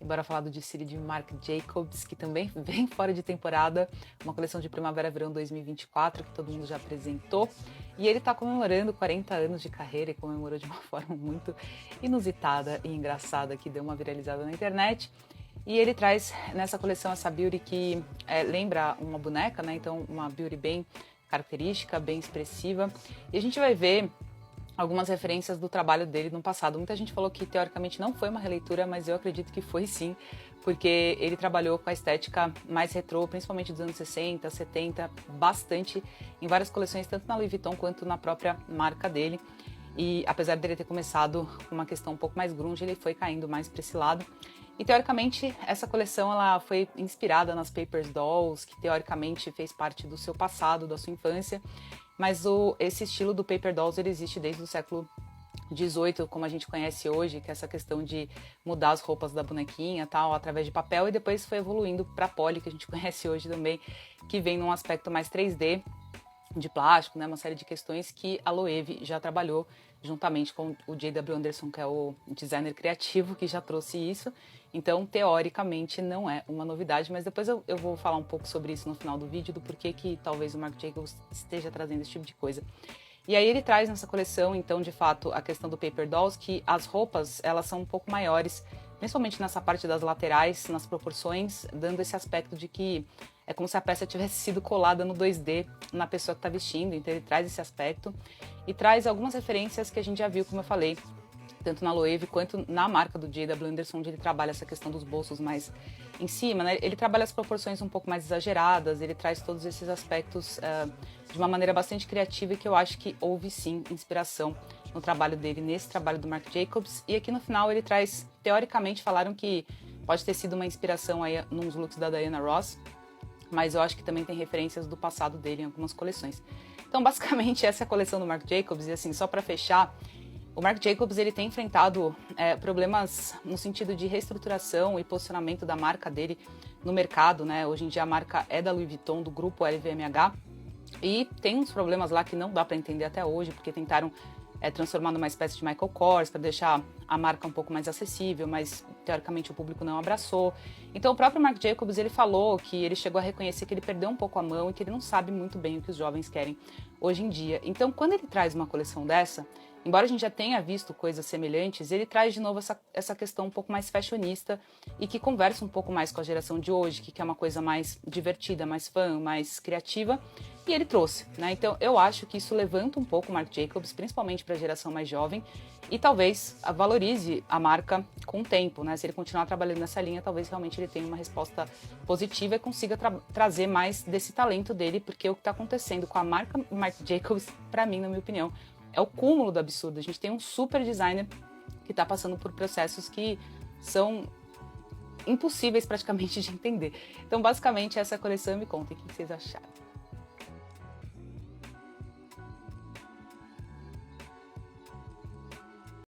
E bora falar do desfile de Marc Jacobs, que também vem fora de temporada, uma coleção de primavera-verão 2024, que todo mundo já apresentou. E ele está comemorando 40 anos de carreira e comemorou de uma forma muito inusitada e engraçada, que deu uma viralizada na internet. E ele traz nessa coleção essa beauty que lembra uma boneca, né? Então uma beauty bem característica, bem expressiva. E a gente vai ver algumas referências do trabalho dele no passado. Muita gente falou que teoricamente não foi uma releitura, mas eu acredito que foi sim, porque ele trabalhou com a estética mais retrô, principalmente dos anos 60, 70, bastante em várias coleções, tanto na Louis Vuitton quanto na própria marca dele. E apesar dele ter começado com uma questão um pouco mais grunge, ele foi caindo mais para esse lado. E teoricamente essa coleção ela foi inspirada nas Paper Dolls, que teoricamente fez parte do seu passado, da sua infância. Mas esse estilo do Paper Dolls ele existe desde o século XVIII, como a gente conhece hoje, que é essa questão de mudar as roupas da bonequinha tal, através de papel, e depois foi evoluindo para poly, que a gente conhece hoje também, que vem num aspecto mais 3D, de plástico, né? Uma série de questões que a Loewe já trabalhou juntamente com o J.W. Anderson, que é o designer criativo que já trouxe isso. Então, teoricamente, não é uma novidade, mas depois eu vou falar um pouco sobre isso no final do vídeo, do porquê que talvez o Marc Jacobs esteja trazendo esse tipo de coisa. E aí ele traz nessa coleção, então, de fato, a questão do Paper Dolls, que as roupas, elas são um pouco maiores, principalmente nessa parte das laterais, nas proporções, dando esse aspecto de que é como se a peça tivesse sido colada no 2D na pessoa que está vestindo. Então ele traz esse aspecto e traz algumas referências que a gente já viu, como eu falei, tanto na Loewe quanto na marca do J.W. Anderson, onde ele trabalha essa questão dos bolsos mais em cima, né? Ele trabalha as proporções um pouco mais exageradas, ele traz todos esses aspectos de uma maneira bastante criativa e que eu acho que houve sim inspiração no trabalho dele, nesse trabalho do Marc Jacobs. E aqui no final ele traz, teoricamente falaram que pode ter sido uma inspiração aí nos looks da Diana Ross, mas eu acho que também tem referências do passado dele em algumas coleções. Então, basicamente, essa é a coleção do Marc Jacobs. E assim, só para fechar, o Marc Jacobs ele tem enfrentado problemas no sentido de reestruturação e posicionamento da marca dele no mercado, né? Hoje em dia a marca é da Louis Vuitton, do grupo LVMH, e tem uns problemas lá que não dá para entender até hoje, porque tentaram transformar numa espécie de Michael Kors para deixar a marca um pouco mais acessível, mas teoricamente o público não abraçou. Então o próprio Marc Jacobs ele falou que ele chegou a reconhecer que ele perdeu um pouco a mão e que ele não sabe muito bem o que os jovens querem hoje em dia. Então quando ele traz uma coleção dessa, embora a gente já tenha visto coisas semelhantes, ele traz de novo essa questão um pouco mais fashionista e que conversa um pouco mais com a geração de hoje, que quer uma coisa mais divertida, mais fun, mais criativa, e ele trouxe, né? Então eu acho que isso levanta um pouco o Marc Jacobs, principalmente para a geração mais jovem, e talvez valorize a marca com o tempo, né? Se ele continuar trabalhando nessa linha, talvez realmente ele tenha uma resposta positiva e consiga trazer mais desse talento dele, porque o que está acontecendo com a marca Marc Jacobs, para mim, na minha opinião, é o cúmulo do absurdo. A gente tem um super designer que está passando por processos que são impossíveis praticamente de entender. Então, basicamente, essa coleção, me contem o que vocês acharam.